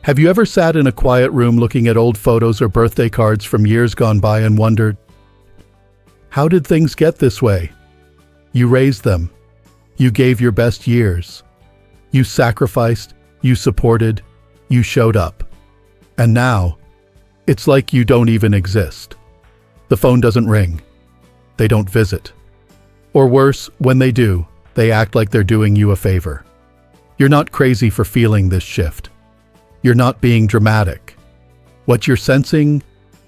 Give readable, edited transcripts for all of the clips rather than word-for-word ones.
Have you ever sat in a quiet room looking at old photos or birthday cards from years gone by and wondered, how did things get this way? You raised them. You gave your best years. You sacrificed, you supported, you showed up. And now, it's like you don't even exist. The phone doesn't ring. They don't visit. Or worse, when they do, they act like they're doing you a favor. You're not crazy for feeling this shift. You're not being dramatic. What you're sensing,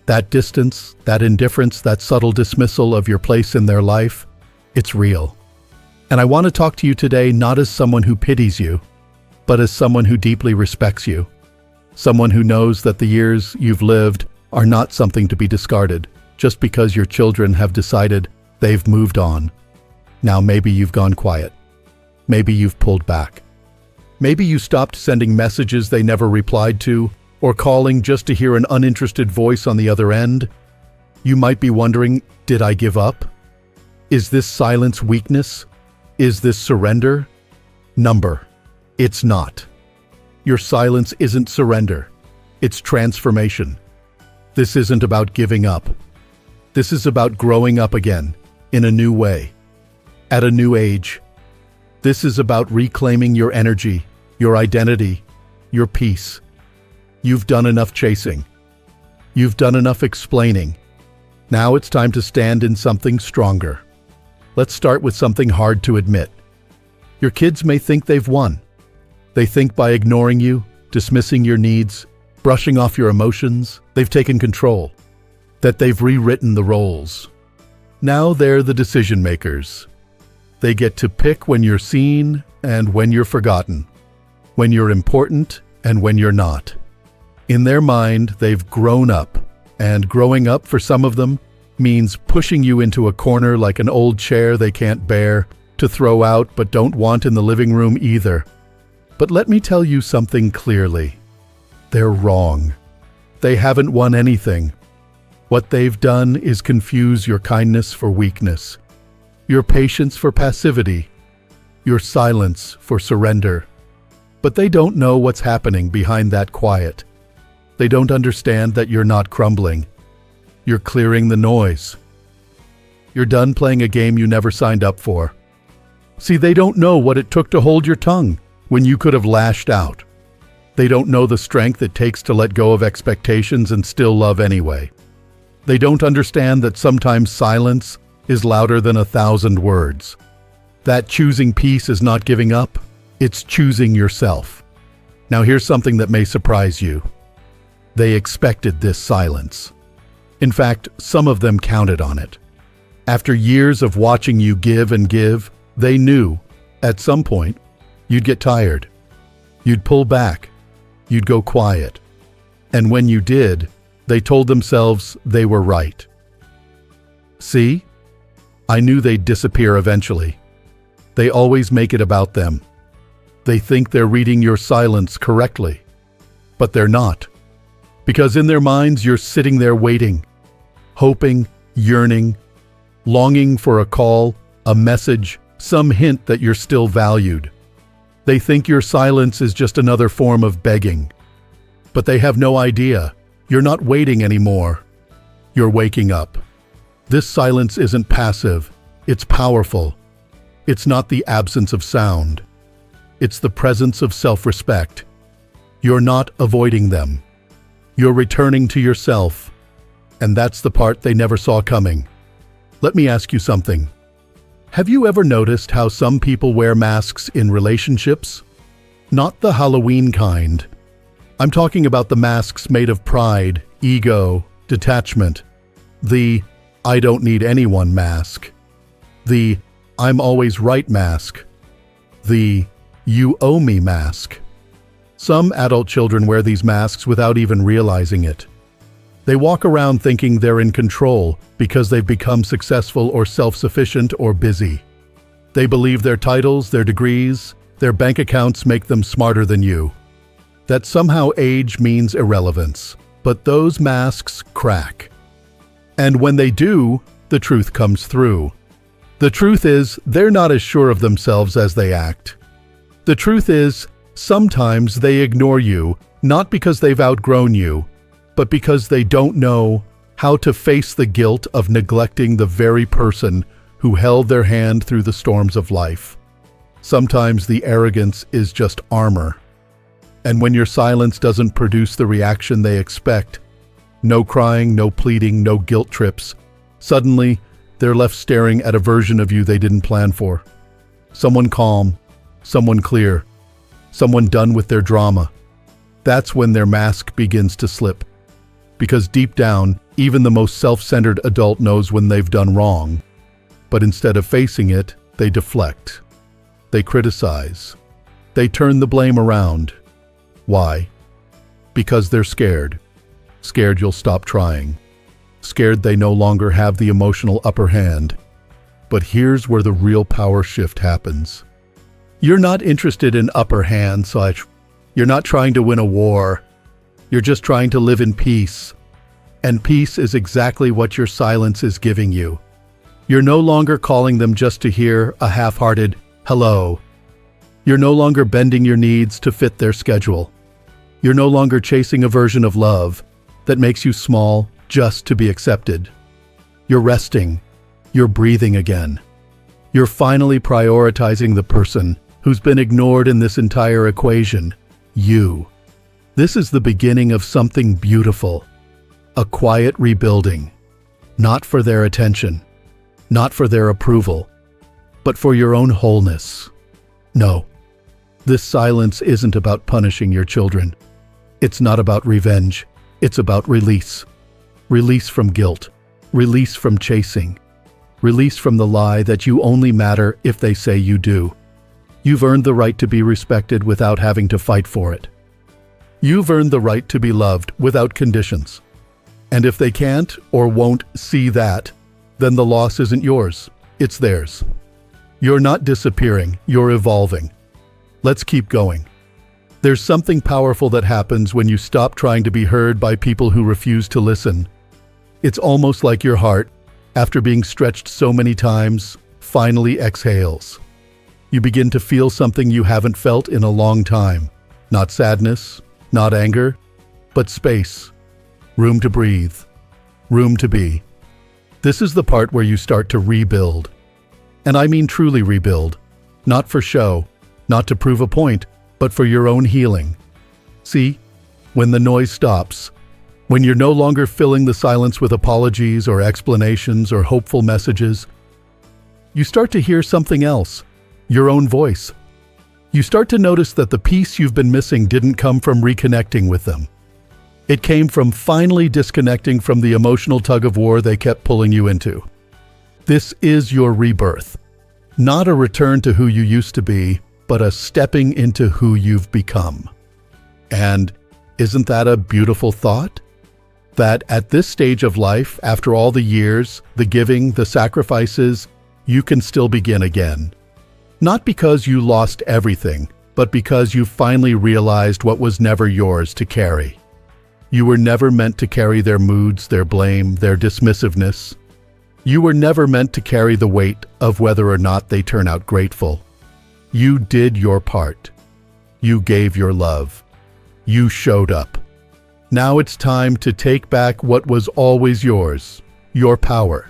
that distance, that indifference, that subtle dismissal of your place in their life, it's real. And I want to talk to you today not as someone who pities you, but as someone who deeply respects you. Someone who knows that the years you've lived are not something to be discarded just because your children have decided they've moved on. Now maybe you've gone quiet. Maybe you've pulled back. Maybe you stopped sending messages they never replied to, or calling just to hear an uninterested voice on the other end. You might be wondering, did I give up? Is this silence weakness? Is this surrender? Number, it's not. Your silence isn't surrender. It's transformation. This isn't about giving up. This is about growing up again, in a new way, at a new age. This is about reclaiming your energy, your identity, your peace. You've done enough chasing. You've done enough explaining. Now it's time to stand in something stronger. Let's start with something hard to admit. Your kids may think they've won. They think by ignoring you, dismissing your needs, brushing off your emotions, they've taken control, that they've rewritten the roles. Now they're the decision makers. They get to pick when you're seen and when you're forgotten, when you're important and when you're not. In their mind, they've grown up, and growing up for some of them means pushing you into a corner like an old chair they can't bear to throw out but don't want in the living room either. But let me tell you something clearly. They're wrong. They haven't won anything. What they've done is confuse your kindness for weakness, your patience for passivity, your silence for surrender. But they don't know what's happening behind that quiet. They don't understand that you're not crumbling. You're clearing the noise. You're done playing a game you never signed up for. See, they don't know what it took to hold your tongue when you could have lashed out. They don't know the strength it takes to let go of expectations and still love anyway. They don't understand that sometimes silence is louder than 1,000 words. That choosing peace is not giving up, it's choosing yourself. Now here's something that may surprise you. They expected this silence. In fact, some of them counted on it. After years of watching you give and give, they knew, at some point, you'd get tired. You'd pull back. You'd go quiet. And when you did, they told themselves they were right. See? I knew they'd disappear eventually. They always make it about them. They think they're reading your silence correctly. But they're not. Because in their minds, you're sitting there waiting, hoping, yearning, longing for a call, a message, some hint that you're still valued. They think your silence is just another form of begging. But they have no idea. You're not waiting anymore. You're waking up. This silence isn't passive. It's powerful. It's not the absence of sound. It's the presence of self-respect. You're not avoiding them. You're returning to yourself. And that's the part they never saw coming. Let me ask you something. Have you ever noticed how some people wear masks in relationships? Not the Halloween kind. I'm talking about the masks made of pride, ego, detachment. The I don't need anyone mask. The I'm always right mask. The you owe me mask. Some adult children wear these masks without even realizing it. They walk around thinking they're in control because they've become successful or self-sufficient or busy. They believe their titles, their degrees, their bank accounts make them smarter than you. That somehow age means irrelevance. But those masks crack. And when they do, the truth comes through. The truth is, they're not as sure of themselves as they act. The truth is, sometimes they ignore you, Not because they've outgrown you, but because they don't know how to face the guilt of neglecting the very person who held their hand through the storms of life. Sometimes the arrogance is just armor. And when your silence doesn't produce the reaction they expect, no crying, no pleading, no guilt trips, suddenly they're left staring at a version of you they didn't plan for. Someone calm, someone clear, someone done with their drama. That's when their mask begins to slip. Because deep down, even the most self-centered adult knows when they've done wrong. But instead of facing it, they deflect. They criticize. They turn the blame around. Why? Because they're scared. Scared you'll stop trying. Scared they no longer have the emotional upper hand. But here's where the real power shift happens. You're not interested in upper hand, such. You're not trying to win a war. You're just trying to live in peace. And peace is exactly what your silence is giving you. You're no longer calling them just to hear a half-hearted hello. You're no longer bending your needs to fit their schedule. You're no longer chasing a version of love that makes you small just to be accepted. You're resting. You're breathing again. You're finally prioritizing the person who's been ignored in this entire equation, you. This is the beginning of something beautiful. A quiet rebuilding. Not for their attention. Not for their approval. But for your own wholeness. No. This silence isn't about punishing your children. It's not about revenge. It's about release. Release from guilt. Release from chasing. Release from the lie that you only matter if they say you do. You've earned the right to be respected without having to fight for it. You've earned the right to be loved without conditions. And if they can't or won't see that, then the loss isn't yours. It's theirs. You're not disappearing. You're evolving. Let's keep going. There's something powerful that happens when you stop trying to be heard by people who refuse to listen. It's almost like your heart, after being stretched so many times, finally exhales. You begin to feel something you haven't felt in a long time. Not sadness, not anger, but space. Room to breathe. Room to be. This is the part where you start to rebuild. And I mean truly rebuild. Not for show, not to prove a point, but for your own healing. See, when the noise stops, when you're no longer filling the silence with apologies or explanations or hopeful messages, you start to hear something else, your own voice. You start to notice that the peace you've been missing didn't come from reconnecting with them. It came from finally disconnecting from the emotional tug-of-war they kept pulling you into. This is your rebirth. Not a return to who you used to be, but a stepping into who you've become. And isn't that a beautiful thought? That at this stage of life, after all the years, the giving, the sacrifices, you can still begin again. Not because you lost everything, but because you finally realized what was never yours to carry. You were never meant to carry their moods, their blame, their dismissiveness. You were never meant to carry the weight of whether or not they turn out grateful. You did your part. You gave your love. You showed up. Now it's time to take back what was always yours, your power.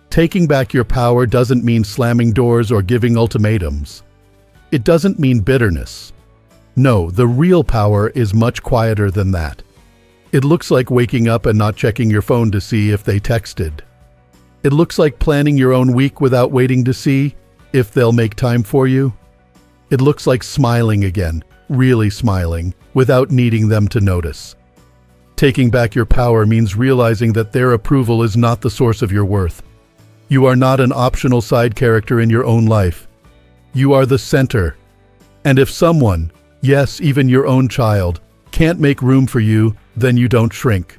Taking back your power doesn't mean slamming doors or giving ultimatums. It doesn't mean bitterness. No, the real power is much quieter than that. It looks like waking up and not checking your phone to see if they texted. It looks like planning your own week without waiting to see if they'll make time for you. It looks like smiling again, really smiling, without needing them to notice. Taking back your power means realizing that their approval is not the source of your worth. You are not an optional side character in your own life. You are the center. And if someone, yes, even your own child, can't make room for you, then you don't shrink.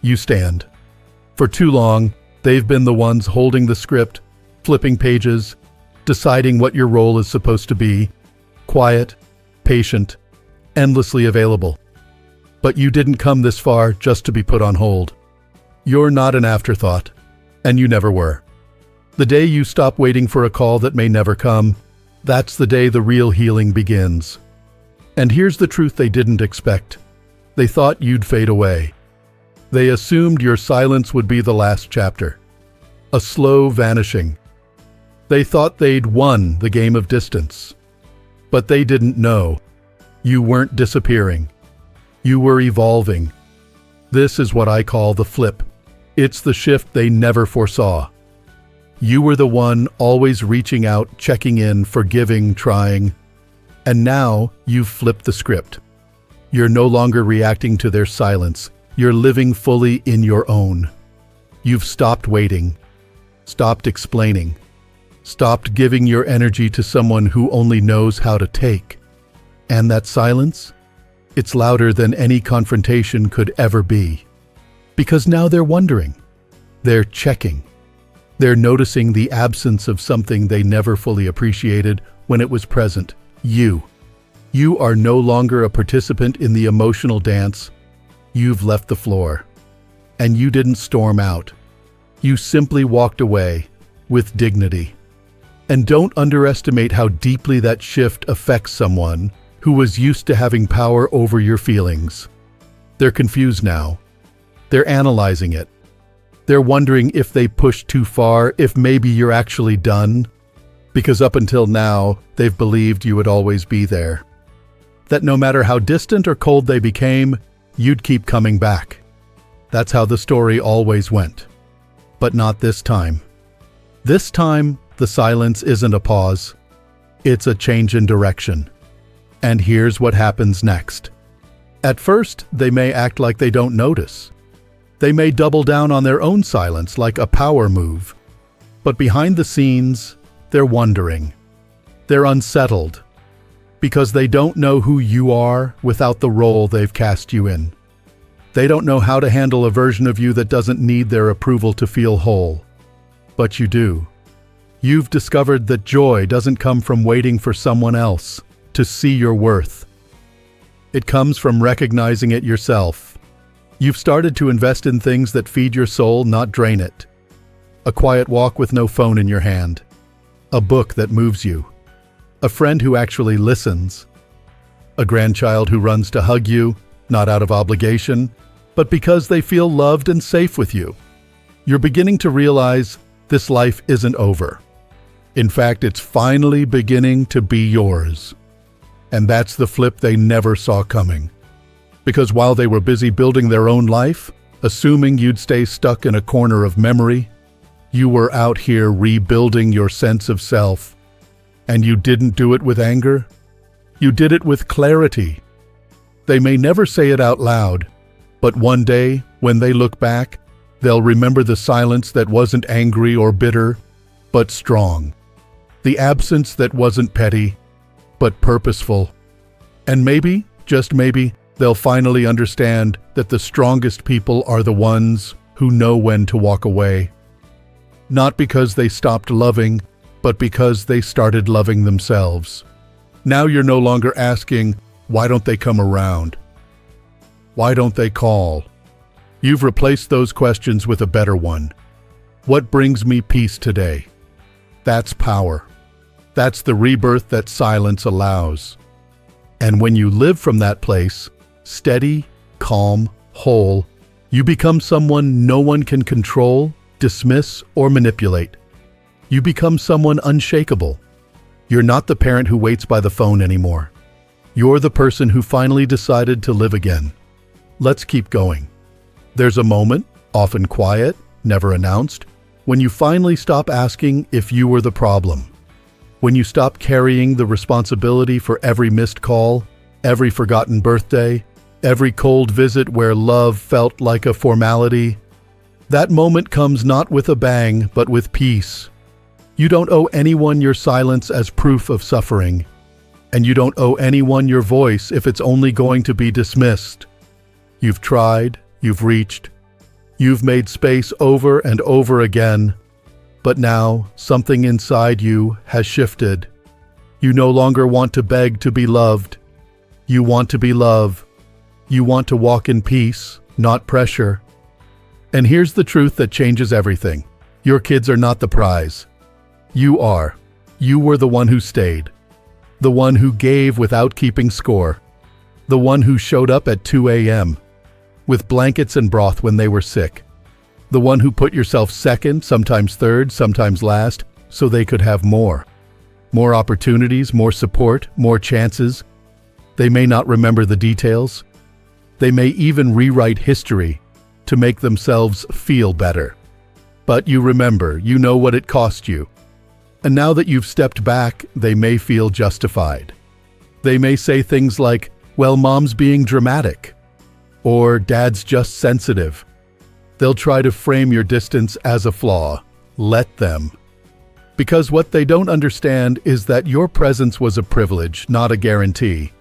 You stand. For too long, they've been the ones holding the script, flipping pages, deciding what your role is supposed to be. Quiet, patient, endlessly available. But you didn't come this far just to be put on hold. You're not an afterthought, and you never were. The day you stop waiting for a call that may never come, that's the day the real healing begins. And here's the truth they didn't expect. They thought you'd fade away. They assumed your silence would be the last chapter, a slow vanishing. They thought they'd won the game of distance. But they didn't know. You weren't disappearing. You were evolving. This is what I call the flip. It's the shift they never foresaw. You were the one always reaching out, checking in, forgiving, trying. And now you've flipped the script. You're no longer reacting to their silence. You're living fully in your own. You've stopped waiting, stopped explaining, stopped giving your energy to someone who only knows how to take. And that silence? It's louder than any confrontation could ever be. Because now they're wondering. They're checking. They're noticing the absence of something they never fully appreciated when it was present. You. You are no longer a participant in the emotional dance. You've left the floor. And you didn't storm out. You simply walked away with dignity. And don't underestimate how deeply that shift affects someone who was used to having power over your feelings. They're confused now. They're analyzing it. They're wondering if they pushed too far, if maybe you're actually done. Because up until now, they've believed you would always be there. That no matter how distant or cold they became, you'd keep coming back. That's how the story always went. But not this time. This time, the silence isn't a pause. It's a change in direction. And here's what happens next. At first, they may act like they don't notice. They may double down on their own silence like a power move. But behind the scenes, they're wondering. They're unsettled. Because they don't know who you are without the role they've cast you in. They don't know how to handle a version of you that doesn't need their approval to feel whole. But you do. You've discovered that joy doesn't come from waiting for someone else to see your worth. It comes from recognizing it yourself. You've started to invest in things that feed your soul, not drain it. A quiet walk with no phone in your hand. A book that moves you. A friend who actually listens. A grandchild who runs to hug you, not out of obligation, but because they feel loved and safe with you. You're beginning to realize this life isn't over. In fact, it's finally beginning to be yours. And that's the flip they never saw coming. Because while they were busy building their own life, assuming you'd stay stuck in a corner of memory, you were out here rebuilding your sense of self. And you didn't do it with anger. You did it with clarity. They may never say it out loud, but one day, when they look back, they'll remember the silence that wasn't angry or bitter, but strong. The absence that wasn't petty, but purposeful. And maybe, just maybe, they'll finally understand that the strongest people are the ones who know when to walk away. Not because they stopped loving, but because they started loving themselves. Now you're no longer asking, why don't they come around? Why don't they call? You've replaced those questions with a better one. What brings me peace today? That's power. That's the rebirth that silence allows. And when you live from that place, steady, calm, whole, you become someone no one can control, dismiss, or manipulate. You become someone unshakable. You're not the parent who waits by the phone anymore. You're the person who finally decided to live again. Let's keep going. There's a moment, often quiet, never announced, when you finally stop asking if you were the problem. When you stop carrying the responsibility for every missed call, every forgotten birthday, every cold visit where love felt like a formality. That moment comes not with a bang, but with peace. You don't owe anyone your silence as proof of suffering. And you don't owe anyone your voice if it's only going to be dismissed. You've tried, you've reached, you've made space over and over again. But now, something inside you has shifted. You no longer want to beg to be loved. You want to be love. You want to walk in peace, not pressure. And here's the truth that changes everything. Your kids are not the prize. You are. You were the one who stayed. The one who gave without keeping score. The one who showed up at 2 a.m. with blankets and broth when they were sick. The one who put yourself second, sometimes third, sometimes last, so they could have more. More opportunities, more support, more chances. They may not remember the details. They may even rewrite history to make themselves feel better. But you remember, you know what it cost you. And now that you've stepped back, they may feel justified. They may say things like, well, mom's being dramatic, or dad's just sensitive. They'll try to frame your distance as a flaw. Let them. Because what they don't understand is that your presence was a privilege, not a guarantee.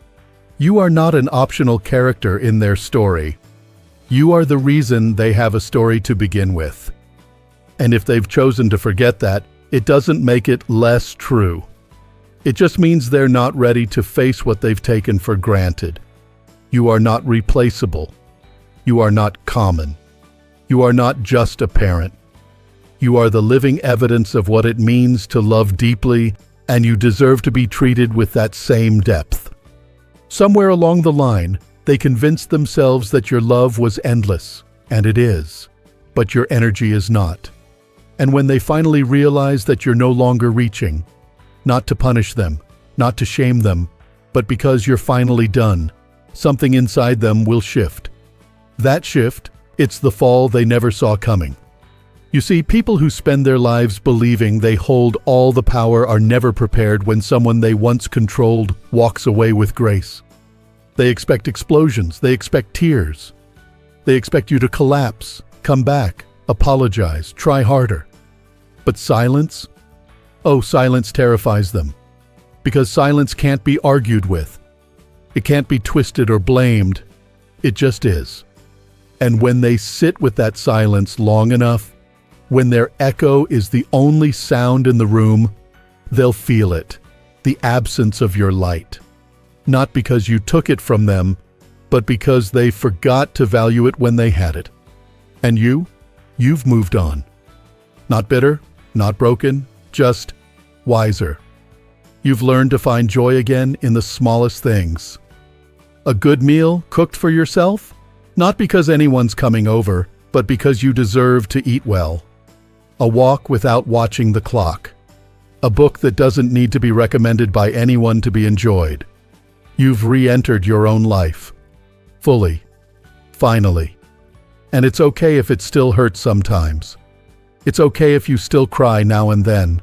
You are not an optional character in their story. You are the reason they have a story to begin with. And if they've chosen to forget that, it doesn't make it less true. It just means they're not ready to face what they've taken for granted. You are not replaceable. You are not common. You are not just a parent. You are the living evidence of what it means to love deeply, and you deserve to be treated with that same depth. Somewhere along the line, they convinced themselves that your love was endless, and it is, but your energy is not. And when they finally realize that you're no longer reaching, not to punish them, not to shame them, but because you're finally done, something inside them will shift. That shift, it's the fall they never saw coming. You see, people who spend their lives believing they hold all the power are never prepared when someone they once controlled walks away with grace. They expect explosions, they expect tears. They expect you to collapse, come back, apologize, try harder. But silence? Oh, silence terrifies them. Because silence can't be argued with. It can't be twisted or blamed. It just is. And when they sit with that silence long enough, when their echo is the only sound in the room, they'll feel it, the absence of your light. Not because you took it from them, but because they forgot to value it when they had it. And you've moved on. Not bitter, not broken, just wiser. You've learned to find joy again in the smallest things. A good meal cooked for yourself? Not because anyone's coming over, but because you deserve to eat well. A walk without watching the clock. A book that doesn't need to be recommended by anyone to be enjoyed. You've re-entered your own life. Fully. Finally. And it's okay if it still hurts sometimes. It's okay if you still cry now and then.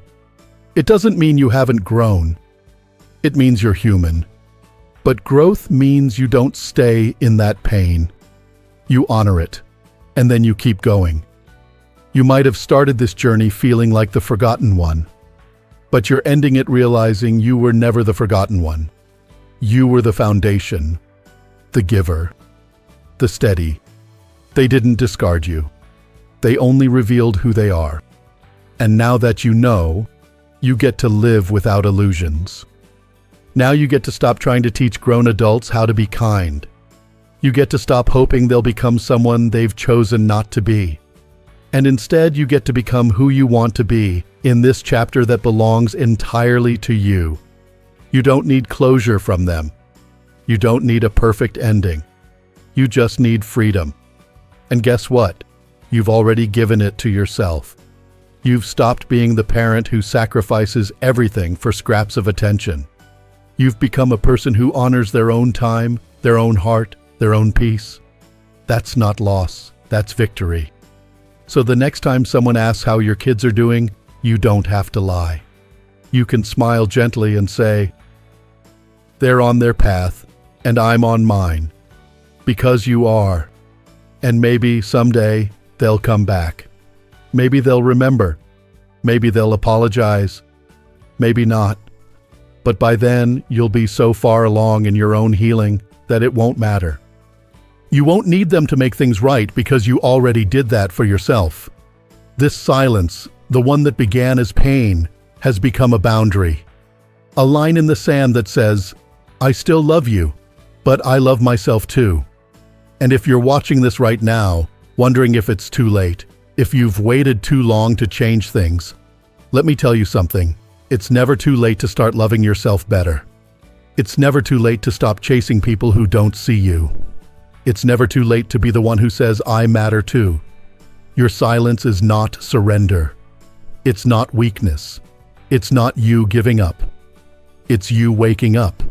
It doesn't mean you haven't grown. It means you're human. But growth means you don't stay in that pain. You honor it, and then you keep going. You might have started this journey feeling like the forgotten one, but you're ending it realizing you were never the forgotten one. You were the foundation, the giver, the steady. They didn't discard you. They only revealed who they are. And now that you know, you get to live without illusions. Now you get to stop trying to teach grown adults how to be kind. You get to stop hoping they'll become someone they've chosen not to be. And instead, you get to become who you want to be in this chapter that belongs entirely to you. You don't need closure from them. You don't need a perfect ending. You just need freedom. And guess what? You've already given it to yourself. You've stopped being the parent who sacrifices everything for scraps of attention. You've become a person who honors their own time, their own heart, their own peace. That's not loss, that's victory. So the next time someone asks how your kids are doing, you don't have to lie. You can smile gently and say, they're on their path, and I'm on mine. Because you are. And maybe someday they'll come back. Maybe they'll remember. Maybe they'll apologize. Maybe not. But by then, you'll be so far along in your own healing that it won't matter. You won't need them to make things right because you already did that for yourself. This silence, the one that began as pain, has become a boundary. A line in the sand that says, I still love you, but I love myself too. And if you're watching this right now, wondering if it's too late, if you've waited too long to change things, let me tell you something. It's never too late to start loving yourself better. It's never too late to stop chasing people who don't see you. It's never too late to be the one who says, I matter too. Your silence is not surrender. It's not weakness. It's not you giving up. It's you waking up.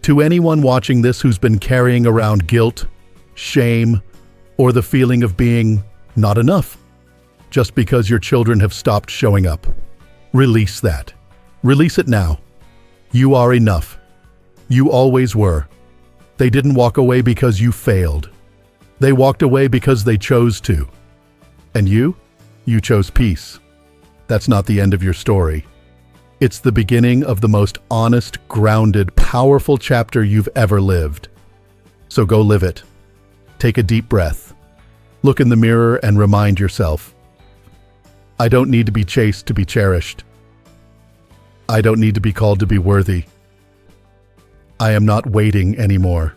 To anyone watching this who's been carrying around guilt, shame, or the feeling of being not enough, just because your children have stopped showing up, release that. Release it now. You are enough. You always were. They didn't walk away because you failed. They walked away because they chose to. And you chose peace. That's not the end of your story. It's the beginning of the most honest, grounded, powerful chapter you've ever lived. So go live it. Take a deep breath. Look in the mirror and remind yourself, I don't need to be chased to be cherished. I don't need to be called to be worthy. I am not waiting anymore.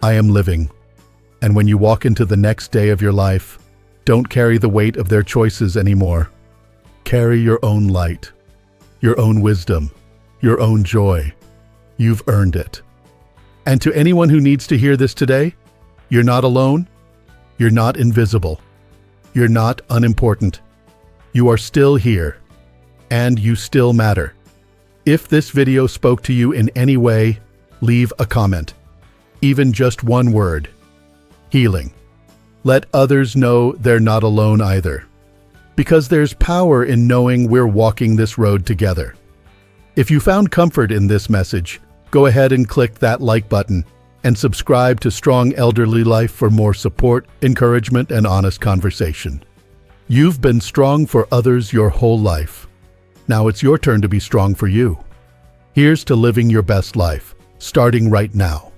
I am living. And when you walk into the next day of your life, don't carry the weight of their choices anymore. Carry your own light, your own wisdom, your own joy. You've earned it. And to anyone who needs to hear this today, you're not alone. You're not invisible. You're not unimportant. You are still here, and you still matter. If this video spoke to you in any way, leave a comment. Even just one word. Healing. Let others know they're not alone either. Because there's power in knowing we're walking this road together. If you found comfort in this message, go ahead and click that like button and subscribe to Strong Elderly Life for more support, encouragement, and honest conversation. You've been strong for others your whole life. Now it's your turn to be strong for you. Here's to living your best life, starting right now.